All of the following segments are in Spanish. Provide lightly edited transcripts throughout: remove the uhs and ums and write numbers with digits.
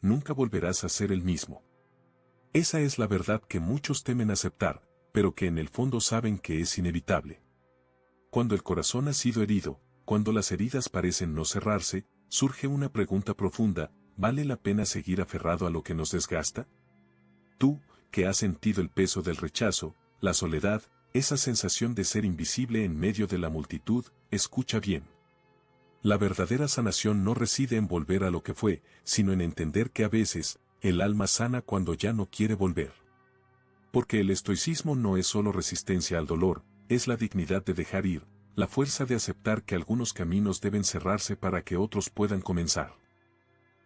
nunca volverás a ser el mismo. Esa es la verdad que muchos temen aceptar, pero que en el fondo saben que es inevitable. Cuando el corazón ha sido herido, cuando las heridas parecen no cerrarse, surge una pregunta profunda: ¿vale la pena seguir aferrado a lo que nos desgasta? Tú, que has sentido el peso del rechazo, la soledad, esa sensación de ser invisible en medio de la multitud, escucha bien. La verdadera sanación no reside en volver a lo que fue, sino en entender que a veces, el alma sana cuando ya no quiere volver. Porque el estoicismo no es solo resistencia al dolor, es la dignidad de dejar ir, la fuerza de aceptar que algunos caminos deben cerrarse para que otros puedan comenzar.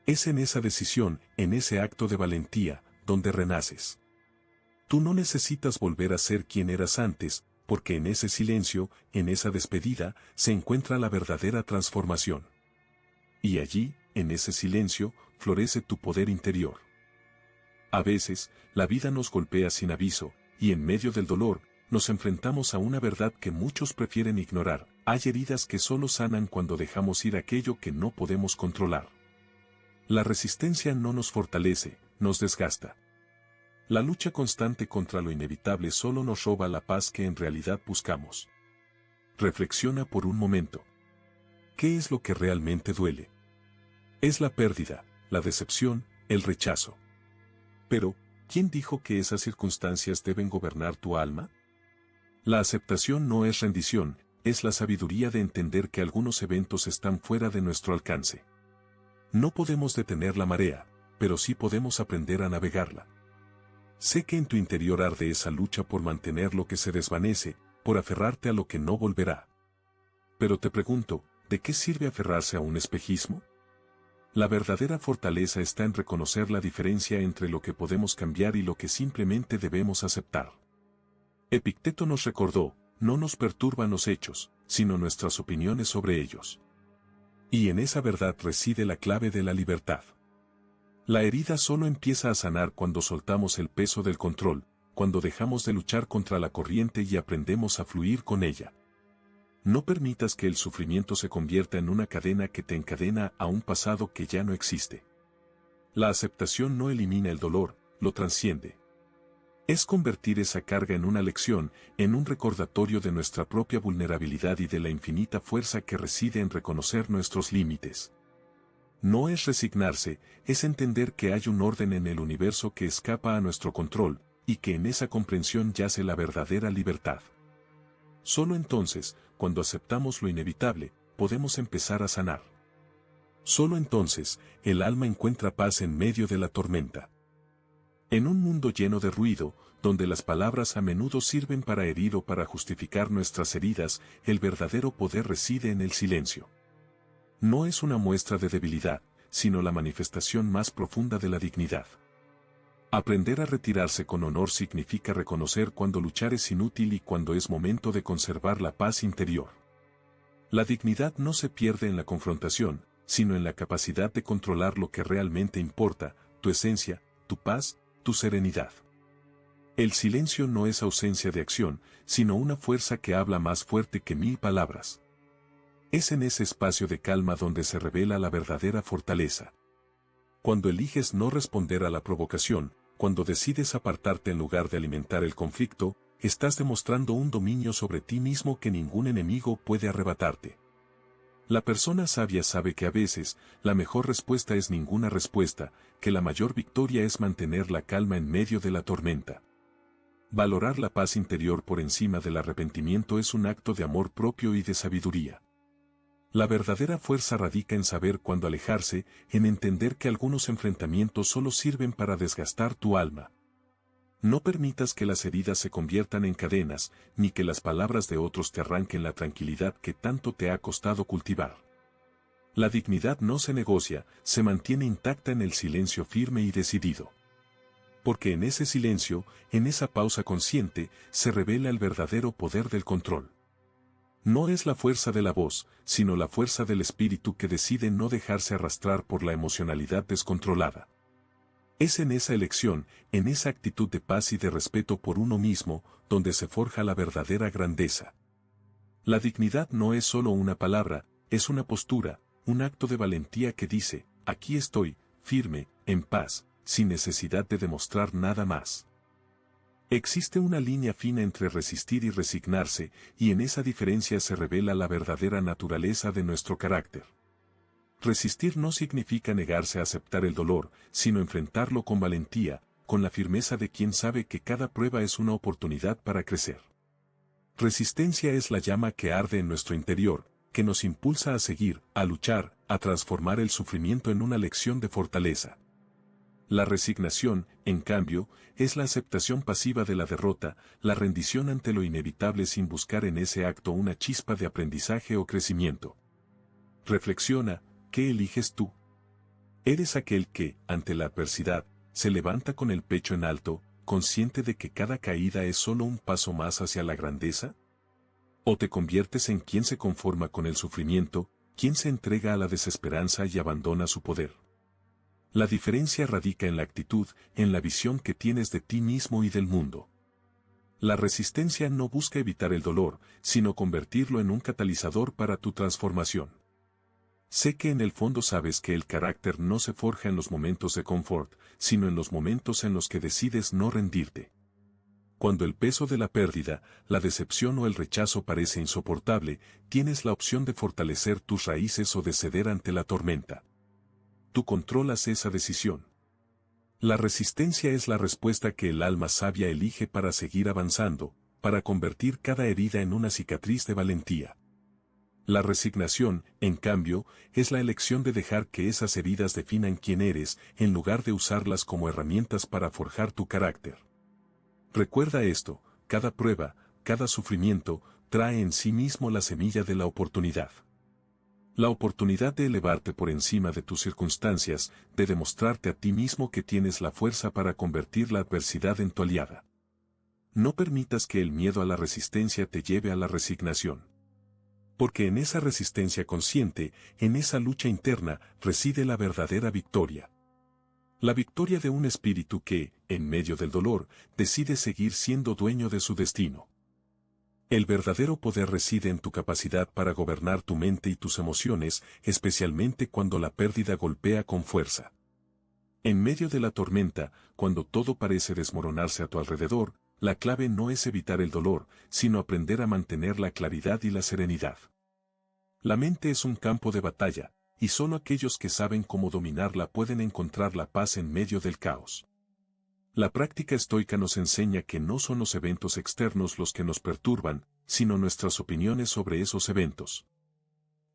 Es en esa decisión, en ese acto de valentía, donde renaces. Tú no necesitas volver a ser quien eras antes, porque en ese silencio, en esa despedida, se encuentra la verdadera transformación. Y allí, en ese silencio, florece tu poder interior. A veces, la vida nos golpea sin aviso, y en medio del dolor, nos enfrentamos a una verdad que muchos prefieren ignorar: hay heridas que solo sanan cuando dejamos ir aquello que no podemos controlar. La resistencia no nos fortalece, nos desgasta. La lucha constante contra lo inevitable solo nos roba la paz que en realidad buscamos. Reflexiona por un momento. ¿Qué es lo que realmente duele? Es la pérdida, la decepción, el rechazo. Pero, ¿quién dijo que esas circunstancias deben gobernar tu alma? La aceptación no es rendición, es la sabiduría de entender que algunos eventos están fuera de nuestro alcance. No podemos detener la marea, pero sí podemos aprender a navegarla. Sé que en tu interior arde esa lucha por mantener lo que se desvanece, por aferrarte a lo que no volverá. Pero te pregunto, ¿de qué sirve aferrarse a un espejismo? La verdadera fortaleza está en reconocer la diferencia entre lo que podemos cambiar y lo que simplemente debemos aceptar. Epicteto nos recordó: no nos perturban los hechos, sino nuestras opiniones sobre ellos. Y en esa verdad reside la clave de la libertad. La herida solo empieza a sanar cuando soltamos el peso del control, cuando dejamos de luchar contra la corriente y aprendemos a fluir con ella. No permitas que el sufrimiento se convierta en una cadena que te encadena a un pasado que ya no existe. La aceptación no elimina el dolor, lo trasciende. Es convertir esa carga en una lección, en un recordatorio de nuestra propia vulnerabilidad y de la infinita fuerza que reside en reconocer nuestros límites. No es resignarse, es entender que hay un orden en el universo que escapa a nuestro control, y que en esa comprensión yace la verdadera libertad. Solo entonces, cuando aceptamos lo inevitable, podemos empezar a sanar. Solo entonces, el alma encuentra paz en medio de la tormenta. En un mundo lleno de ruido, donde las palabras a menudo sirven para herir o para justificar nuestras heridas, el verdadero poder reside en el silencio. No es una muestra de debilidad, sino la manifestación más profunda de la dignidad. Aprender a retirarse con honor significa reconocer cuando luchar es inútil y cuando es momento de conservar la paz interior. La dignidad no se pierde en la confrontación, sino en la capacidad de controlar lo que realmente importa: tu esencia, tu paz, tu serenidad. El silencio no es ausencia de acción, sino una fuerza que habla más fuerte que 1000 palabras. Es en ese espacio de calma donde se revela la verdadera fortaleza. Cuando eliges no responder a la provocación, cuando decides apartarte en lugar de alimentar el conflicto, estás demostrando un dominio sobre ti mismo que ningún enemigo puede arrebatarte. La persona sabia sabe que a veces, la mejor respuesta es ninguna respuesta, que la mayor victoria es mantener la calma en medio de la tormenta. Valorar la paz interior por encima del arrepentimiento es un acto de amor propio y de sabiduría. La verdadera fuerza radica en saber cuándo alejarse, en entender que algunos enfrentamientos solo sirven para desgastar tu alma. No permitas que las heridas se conviertan en cadenas, ni que las palabras de otros te arranquen la tranquilidad que tanto te ha costado cultivar. La dignidad no se negocia, se mantiene intacta en el silencio firme y decidido. Porque en ese silencio, en esa pausa consciente, se revela el verdadero poder del control. No es la fuerza de la voz, sino la fuerza del espíritu que decide no dejarse arrastrar por la emocionalidad descontrolada. Es en esa elección, en esa actitud de paz y de respeto por uno mismo, donde se forja la verdadera grandeza. La dignidad no es solo una palabra, es una postura, un acto de valentía que dice: aquí estoy, firme, en paz, sin necesidad de demostrar nada más. Existe una línea fina entre resistir y resignarse, y en esa diferencia se revela la verdadera naturaleza de nuestro carácter. Resistir no significa negarse a aceptar el dolor, sino enfrentarlo con valentía, con la firmeza de quien sabe que cada prueba es una oportunidad para crecer. Resistencia es la llama que arde en nuestro interior, que nos impulsa a seguir, a luchar, a transformar el sufrimiento en una lección de fortaleza. La resignación, en cambio, es la aceptación pasiva de la derrota, la rendición ante lo inevitable sin buscar en ese acto una chispa de aprendizaje o crecimiento. Reflexiona, ¿qué eliges tú? ¿Eres aquel que, ante la adversidad, se levanta con el pecho en alto, consciente de que cada caída es solo un paso más hacia la grandeza? ¿O te conviertes en quien se conforma con el sufrimiento, quien se entrega a la desesperanza y abandona su poder? La diferencia radica en la actitud, en la visión que tienes de ti mismo y del mundo. La resistencia no busca evitar el dolor, sino convertirlo en un catalizador para tu transformación. Sé que en el fondo sabes que el carácter no se forja en los momentos de confort, sino en los momentos en los que decides no rendirte. Cuando el peso de la pérdida, la decepción o el rechazo parece insoportable, tienes la opción de fortalecer tus raíces o de ceder ante la tormenta. Tú controlas esa decisión. La resistencia es la respuesta que el alma sabia elige para seguir avanzando, para convertir cada herida en una cicatriz de valentía. La resignación, en cambio, es la elección de dejar que esas heridas definan quién eres, en lugar de usarlas como herramientas para forjar tu carácter. Recuerda esto, cada prueba, cada sufrimiento, trae en sí mismo la semilla de la oportunidad. La oportunidad de elevarte por encima de tus circunstancias, de demostrarte a ti mismo que tienes la fuerza para convertir la adversidad en tu aliada. No permitas que el miedo a la resistencia te lleve a la resignación. Porque en esa resistencia consciente, en esa lucha interna, reside la verdadera victoria. La victoria de un espíritu que, en medio del dolor, decide seguir siendo dueño de su destino. El verdadero poder reside en tu capacidad para gobernar tu mente y tus emociones, especialmente cuando la pérdida golpea con fuerza. En medio de la tormenta, cuando todo parece desmoronarse a tu alrededor, la clave no es evitar el dolor, sino aprender a mantener la claridad y la serenidad. La mente es un campo de batalla, y solo aquellos que saben cómo dominarla pueden encontrar la paz en medio del caos. La práctica estoica nos enseña que no son los eventos externos los que nos perturban, sino nuestras opiniones sobre esos eventos.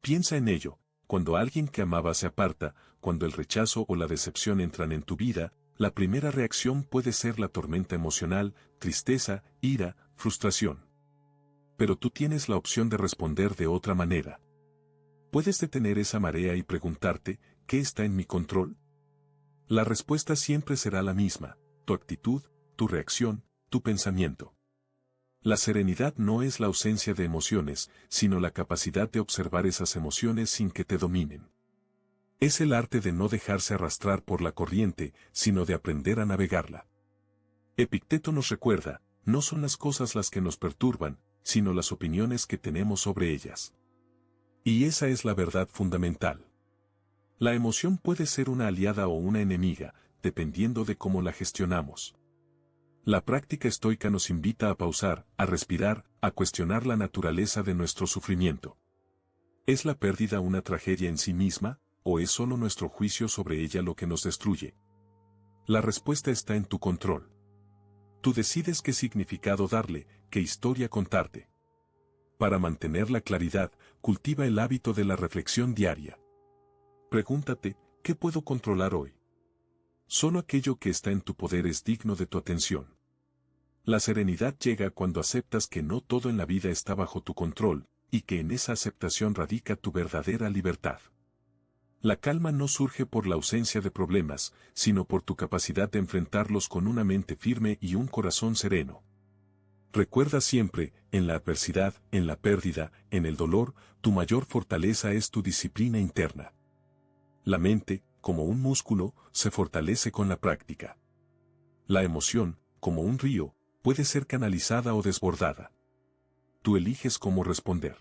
Piensa en ello, cuando alguien que amaba se aparta, cuando el rechazo o la decepción entran en tu vida, la primera reacción puede ser la tormenta emocional, tristeza, ira, frustración. Pero tú tienes la opción de responder de otra manera. Puedes detener esa marea y preguntarte, ¿qué está en mi control? La respuesta siempre será la misma. Tu actitud, tu reacción, tu pensamiento. La serenidad no es la ausencia de emociones, sino la capacidad de observar esas emociones sin que te dominen. Es el arte de no dejarse arrastrar por la corriente, sino de aprender a navegarla. Epicteto nos recuerda, no son las cosas las que nos perturban, sino las opiniones que tenemos sobre ellas. Y esa es la verdad fundamental. La emoción puede ser una aliada o una enemiga, dependiendo de cómo la gestionamos. La práctica estoica nos invita a pausar, a respirar, a cuestionar la naturaleza de nuestro sufrimiento. ¿Es la pérdida una tragedia en sí misma, o es solo nuestro juicio sobre ella lo que nos destruye? La respuesta está en tu control. Tú decides qué significado darle, qué historia contarte. Para mantener la claridad, cultiva el hábito de la reflexión diaria. Pregúntate, ¿qué puedo controlar hoy? Solo aquello que está en tu poder es digno de tu atención. La serenidad llega cuando aceptas que no todo en la vida está bajo tu control, y que en esa aceptación radica tu verdadera libertad. La calma no surge por la ausencia de problemas, sino por tu capacidad de enfrentarlos con una mente firme y un corazón sereno. Recuerda siempre, en la adversidad, en la pérdida, en el dolor, tu mayor fortaleza es tu disciplina interna. La mente, como un músculo, se fortalece con la práctica. La emoción, como un río, puede ser canalizada o desbordada. Tú eliges cómo responder.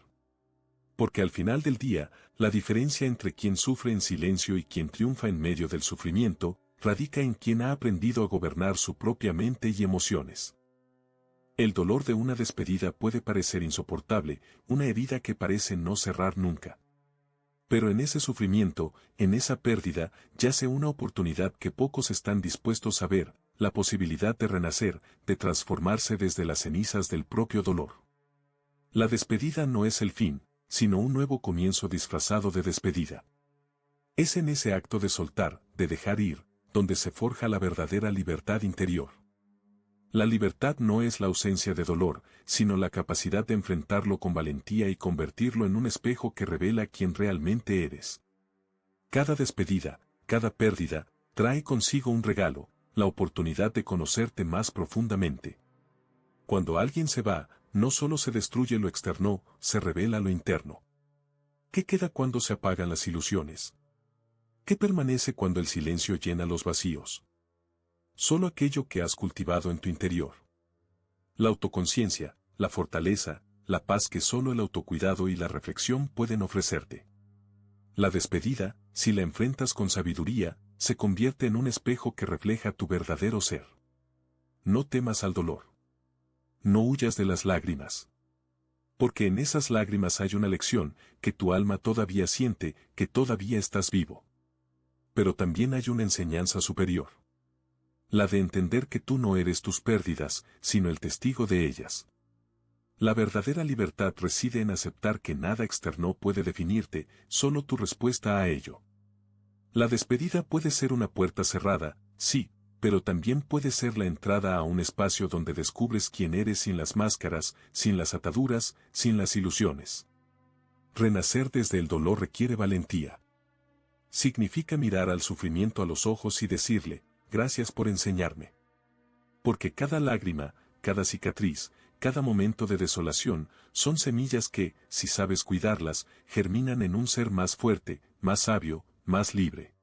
Porque al final del día, la diferencia entre quien sufre en silencio y quien triunfa en medio del sufrimiento, radica en quien ha aprendido a gobernar su propia mente y emociones. El dolor de una despedida puede parecer insoportable, una herida que parece no cerrar nunca. Pero en ese sufrimiento, en esa pérdida, yace una oportunidad que pocos están dispuestos a ver, la posibilidad de renacer, de transformarse desde las cenizas del propio dolor. La despedida no es el fin, sino un nuevo comienzo disfrazado de despedida. Es en ese acto de soltar, de dejar ir, donde se forja la verdadera libertad interior. La libertad no es la ausencia de dolor, sino la capacidad de enfrentarlo con valentía y convertirlo en un espejo que revela quién realmente eres. Cada despedida, cada pérdida, trae consigo un regalo, la oportunidad de conocerte más profundamente. Cuando alguien se va, no solo se destruye lo externo, se revela lo interno. ¿Qué queda cuando se apagan las ilusiones? ¿Qué permanece cuando el silencio llena los vacíos? Solo aquello que has cultivado en tu interior. La autoconciencia, la fortaleza, la paz que solo el autocuidado y la reflexión pueden ofrecerte. La despedida, si la enfrentas con sabiduría, se convierte en un espejo que refleja tu verdadero ser. No temas al dolor. No huyas de las lágrimas. Porque en esas lágrimas hay una lección, que tu alma todavía siente, que todavía estás vivo. Pero también hay una enseñanza superior. La de entender que tú no eres tus pérdidas, sino el testigo de ellas. La verdadera libertad reside en aceptar que nada externo puede definirte, solo tu respuesta a ello. La despedida puede ser una puerta cerrada, sí, pero también puede ser la entrada a un espacio donde descubres quién eres sin las máscaras, sin las ataduras, sin las ilusiones. Renacer desde el dolor requiere valentía. Significa mirar al sufrimiento a los ojos y decirle, gracias por enseñarme. Porque cada lágrima, cada cicatriz, cada momento de desolación, son semillas que, si sabes cuidarlas, germinan en un ser más fuerte, más sabio, más libre.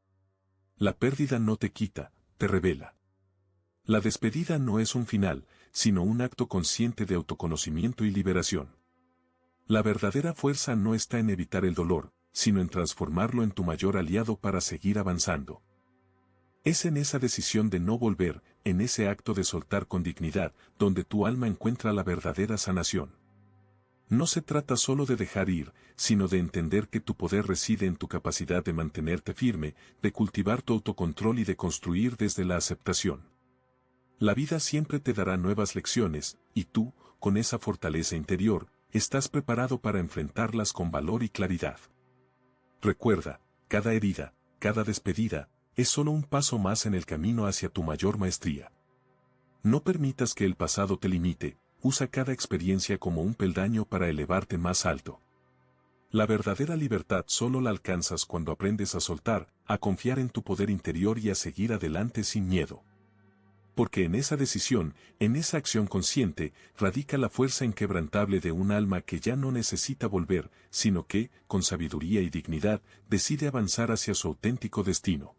La pérdida no te quita, te revela. La despedida no es un final, sino un acto consciente de autoconocimiento y liberación. La verdadera fuerza no está en evitar el dolor, sino en transformarlo en tu mayor aliado para seguir avanzando. Es en esa decisión de no volver, en ese acto de soltar con dignidad, donde tu alma encuentra la verdadera sanación. No se trata solo de dejar ir, sino de entender que tu poder reside en tu capacidad de mantenerte firme, de cultivar tu autocontrol y de construir desde la aceptación. La vida siempre te dará nuevas lecciones, y tú, con esa fortaleza interior, estás preparado para enfrentarlas con valor y claridad. Recuerda, cada herida, cada despedida, es solo un paso más en el camino hacia tu mayor maestría. No permitas que el pasado te limite, usa cada experiencia como un peldaño para elevarte más alto. La verdadera libertad solo la alcanzas cuando aprendes a soltar, a confiar en tu poder interior y a seguir adelante sin miedo. Porque en esa decisión, en esa acción consciente, radica la fuerza inquebrantable de un alma que ya no necesita volver, sino que, con sabiduría y dignidad, decide avanzar hacia su auténtico destino.